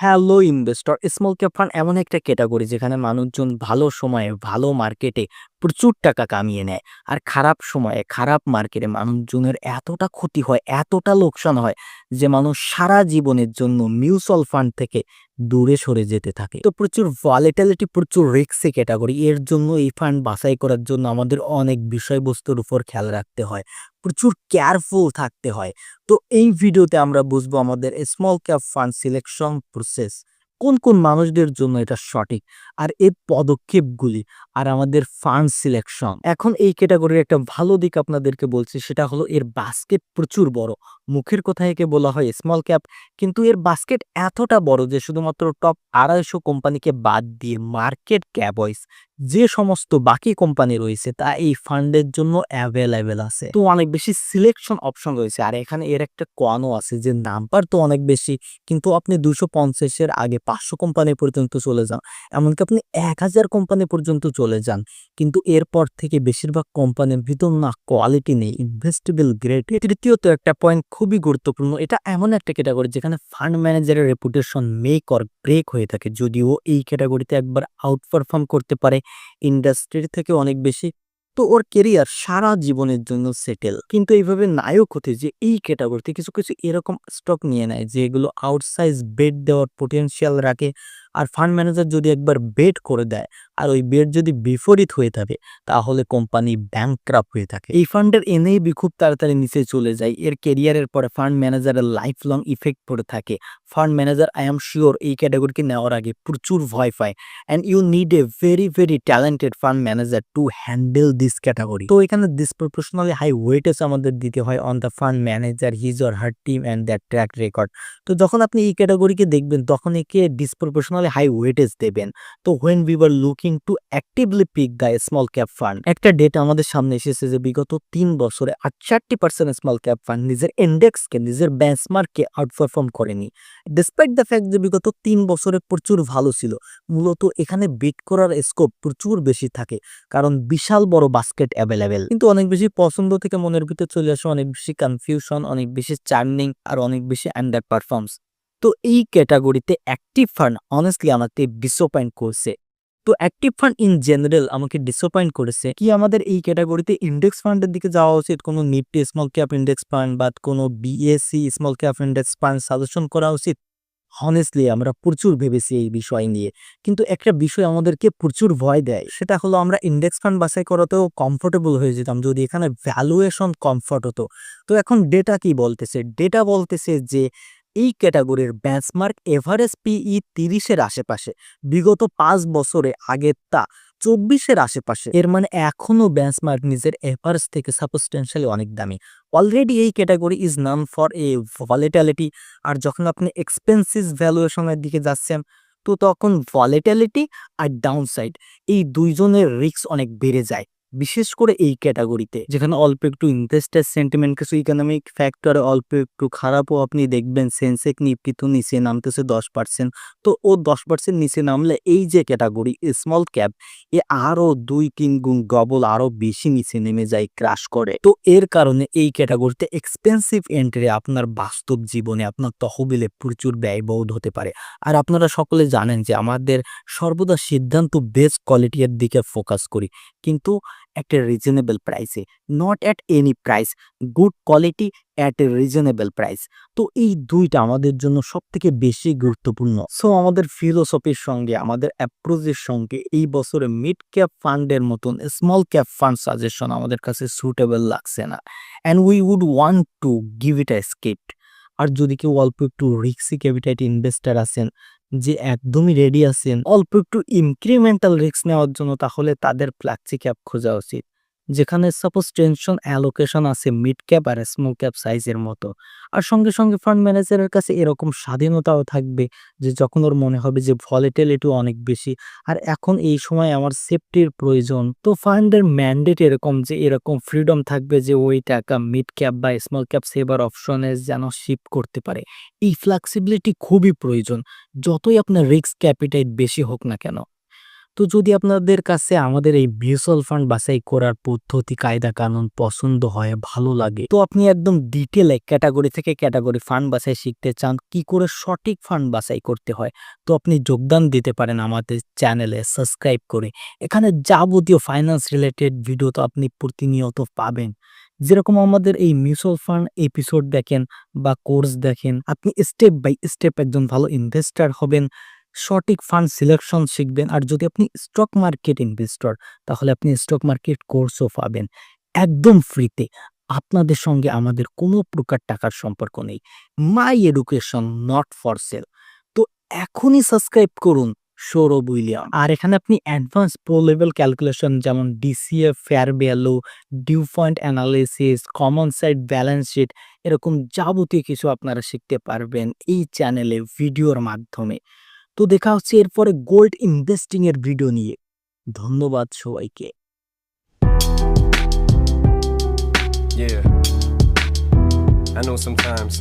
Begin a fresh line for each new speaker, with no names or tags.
Hello investor, small cap fund এমন একটা category যেখানে মানুষজন ভালো সময়ে ভালো মার্কেটে প্রচুর টাকা কামিয়ে নেয়। আর খারাপ সময়ে খারাপ মার্কেটে মানুষজনের এতটা ক্ষতি হয়, এতটা লোকসান হয় যে মানুষ সারা জীবনের জন্য মিউচুয়াল ফান্ড থেকে দূরে সরে যেতে থাকে। তো প্রচুর ভলাটিলিটি, প্রচুর রিস্কি ক্যাটাগরি। এর জন্য এই ফান্ড বাছাই করার জন্য আমাদের অনেক বিষয়বস্তুর উপর খেয়াল রাখতে হয়, প্রচুর কেয়ারফুল থাকতে হয়। তো এই ভিডিওতে আমরা বুঝবো আমাদের small cap fund selection process, কোন কোন মানুষদের জন্য এটা সঠিক, আর এর পদক্ষেপগুলি, আর আমাদের ফান্ড সিলেকশন। এখন এই ক্যাটাগরির একটা ভালো দিক আপনাদেরকে বলছি, সেটা হলো এর বাস্কেট প্রচুর বড়। মুখের কথা একে বলা হয় স্মল ক্যাপ, কিন্তু এর বাস্কেট এতটা বড় যে শুধুমাত্র টপ 250 কোম্পানিকে বাদ দিয়ে মার্কেট ক্যাপ ওয়াইজ যে সমস্ত বাকি কোম্পানি রয়েছে তা এই ফান্ডের জন্য অ্যাভেলেবেল আছে। তো অনেক বেশি সিলেকশন অপশন রয়েছে। আর এখানে এর একটা কনও আছে যে নাম্বার তো অনেক বেশি, কিন্তু আপনি 250-এর আগে 500 কোম্পানি পর্যন্ত চলে যান, এমনকি আপনি 1000 কোম্পানি পর্যন্ত চলে যান, কিন্তু এরপর থেকে বেশিরভাগ কোম্পানির ভিতর না কোয়ালিটি নেই, ইনভেস্টেবল গ্রেড। তৃতীয়ত একটা পয়েন্ট খুবই গুরুত্বপূর্ণ, এটা এমন একটা ক্যাটাগরি যেখানে ফান্ড ম্যানেজারের রেপুটেশন মেক অর ব্রেক হয়ে থাকে। যদিও এই ক্যাটাগরিতে একবার আউট পারফর্ম করতে পারে ইন্ডাস্ট্রির থেকে অনেক বেশি, তো ওর কেরিয়ার সারা জীবনের জন্য সেটেল। কিন্তু এইভাবে নায়ক হতে যে এই ক্যাটাগরিতে কিছু কিছু এরকম স্টক নিয়ে নেয় যেগুলো আউটসাইজ বেট দেওয়ার পোটেনশিয়াল রাখে। আর ফান্ড ম্যানেজার যদি একবার বেট করে দেয় আর ওই বেট যদি বিপরীত হয়ে থাকে, তাহলে কোম্পানি ব্যাংক্রাপ্ট হয়ে থাকে। এই ফান্ডের এনএবি খুব তাড়াতাড়ি নিচে চলে যায়। এর কেরিয়ারের পরে ফান্ড ম্যানেজারের লাইফ লং ইফেক্ট পড়ে থাকে। Fund manager, I am sure, এই ক্যাটাগরিকে নেওয়ার আগে প্রচুর ভয় পায়। And you need a very talented fund manager to handle this category. তো এখানে ডিসপ্রপোর্শনালি হাই ওয়েটেজ আমাদের দিতে হয় on the fund manager, his or her team and that track record. তো যখন আপনি এই ক্যাটাগরিকে দেখবেন তখন একে ডিসপ্রপোর্শনালি হাই ওয়েটেজ দেবেন। তো when we were looking to actively pick the small cap fund, একটা ডেটা আমাদের সামনে এসেছে যে বিগত 3 বছরে 68% স্মল ক্যাপ ফান্ড নিজের ইন্ডেক্সকে, নিজের বেঞ্চমার্ককে আউটপারফর্ম করেনি। ডিসপাইট দ্য ফ্যাক্ট যে বিগত 3 বছরে প্রচুর ভালো ছিল। মূলত এখানে বিট করার স্কোপ প্রচুর বেশি থাকে, কারণ বিশাল বড় বাস্কেট অ্যাভেলেবেল। কিন্তু অনেক বেশি পছন্দ থেকে মনের ভিতরে চলে আসে অনেক বেশি কনফিউশন, অনেক বেশি চার্নিং, আর অনেক বেশি আন্ডার পারফর্মস। তো এই ক্যাটাগরিতে অ্যাক্টিভ ফান্ড অনেস্টলি আমাকে ডিসঅ্যাপয়েন্ট করছে। তো অ্যাক্টিভ ফান্ড ইন জেনারেল আমাকে ডিসঅ্যাপয়েন্ট করেছে। কি আমাদের এই ক্যাটাগরিতে ইন্ডেক্স ফান্ডের দিকে যাওয়া উচিত, কোনো Nifty small cap index fund বা কোনো BSc small cap index fund suggestion করা উচিত? হনেস্টলি আমরা প্রচুর ভেবেছি এই বিষয় নিয়ে, কিন্তু একটা বিষয় আমাদেরকে প্রচুর ভয় দেয়, সেটা হলো আমরা ইন্ডেক্স ফান্ড বাছাই করাতেও কমফোর্টেবল হয়ে যেতাম যদি এখানে ভ্যালুয়েশন কমফর্ট হতো। তো এখন ডেটা কি বলতেছে? ডেটা বলতেছে যে এই ক্যাটাগরির বেঞ্চমার্ক এভারেজ পিই 30-এর আশেপাশে, বিগত 5 বছরে আগের তা 24-এর আশেপাশে। এর মানে এখনো বেঞ্চমার্ক নিজের এভারেজ থেকে সাবস্টেন্সিয়ালি অনেক দামি। অলরেডি এই ক্যাটাগরি ইজ নাম ফর এ ভলাটিলিটি। আর যখন আপনি এক্সপেন্সিভ ভ্যালুয়েশনের দিকে যাচ্ছেন, তো তখন ভলাটিলিটি আর ডাউনসাইড, এই দুইজনের রিস্ক অনেক বেড়ে যায়, বিশেষ করে এই ক্যাটাগরিতে যেখানে অল্প একটু ইনভেস্টার সেন্টিমেন্ট, কিছু ইকোনমিক ফ্যাক্টর অল্প একটু খারাপও আপনি দেখবেন। সেন্সেক্স নিফটি তো নিচে নামতেছে 10%, তো ও 10% নিচে নামলে এই যে ক্যাটাগরি স্মল ক্যাপ, এ আরো 2-3 গুণ ডবল আরো বেশি নিচে নেমে যায়, ক্রাশ করে। তো এর কারণে এই ক্যাটাগরিতে এক্সপেন্সিভ এন্ট্রি আপনার বাস্তব জীবনে, আপনার তহবিলে প্রচুর ব্যয়বহুল হতে পারে। আর আপনারা সকলে জানেন যে আমাদের সর্বদা সিদ্ধান্ত বেস্ট কোয়ালিটি এর দিকে ফোকাস করি, কিন্তু একটা রিজনেবল প্রাইসে, not at any price, good quality at a reasonable price. তো এই দুইটা আমাদের জন্য সব থেকে বেশি গুরুত্বপূর্ণ। সো আমাদের ফিলোসফির সঙ্গে, আমাদের অ্যাপ্রোচের সঙ্গে এই বছরে মিড ক্যাপ ফান্ডের মতন স্মল ক্যাপ ফান্ড সাজেশন আমাদের কাছে সুটেবল লাগছে না, and we would want to give it a skip. আর যদি কেউ অল্প একটু রিস্কি ক্যাপিটাল ইনভেস্টার আছেন, যে একদমই রেডি আছেন অল্প একটু ইনক্রিমেন্টাল রিস্ক নেওয়ার জন্য, তাহলে তাদের ফ্ল্যাক্সি ক্যাপ খোঁজা উচিত, যেখানে সাপোজ টেনশন অ্যালোকেশন আছে মিড ক্যাপ আর স্মল ক্যাপ সাইজের মতো। আর সঙ্গে সঙ্গে ফান্ড ম্যানেজারের কাছে এরকম স্বাধীনতাও থাকবে যে যখন ওর মনে হবে যে ভলিটিলিটি অনেক বেশি আর এখন এই সময় আমার সেফটির প্রয়োজন, তো ফান্ডের ম্যান্ডেট এরকম যে এরকম ফ্রিডম থাকবে যে ওই টাকা মিড ক্যাপ বা স্মল ক্যাপ সেভার অপশনে যেন শিফট করতে পারে। এই ফ্লেক্সিবিলিটি খুবই প্রয়োজন, যতই আপনার রিস্ক ক্যাপিটাল বেশি হোক না কেন। তো যদি আপনাদের কাছে আমাদের এই মিউচুয়াল ফান্ড বাছাই করার পদ্ধতি, কায়দা কানুন পছন্দ হয়, ভালো লাগে, তো আপনি একদম ডিটেইলে ক্যাটেগরি থেকে ক্যাটেগরি ফান্ড বাছাই শিখতে চান, কি করে সঠিক ফান্ড বাছাই করতে হয়, তো আপনি যোগদান দিতে পারেন আমাদের চ্যানেলে সাবস্ক্রাইব করে। এখানে যাবতীয় ফাইন্যান্স রিলেটেড ভিডিও তো আপনি প্রতিনিয়ত পাবেন। যেরকম আমাদের এই মিউচুয়াল ফান্ড এপিসোড দেখেন বা কোর্স দেখেন, আপনি স্টেপ বাই স্টেপ একজন ভালো ইনভেস্টর হবেন, সঠিক ফান্ড সিলেকশন শিখবেন। আর যদি আপনি স্টক মার্কেট ইনভেস্টর, তাহলে আপনি স্টক মার্কেট কোর্সও পাবেন একদম ফ্রিতে। আপনাদের সঙ্গে আমাদের কোনো প্রকার টাকার সম্পর্ক নেই। My education not for sale. তো এখনই সাবস্ক্রাইব করুন সৌরভ উইলিয়াম। আর এখানে আপনি অ্যাডভান্স প্রো লেভেল ক্যালকুলেশন যেমন DCF, fair value, DuPont analysis, common side balance sheet, এরকম যাবতীয় কিছু আপনারা শিখতে পারবেন এই চ্যানেলে ভিডিওর মাধ্যমে। তো দেখা হচ্ছে এরপরে গোল্ড ইনভেস্টিং এর ভিডিও নিয়ে। ধন্যবাদ সবাইকে।
Yeah, I know sometimes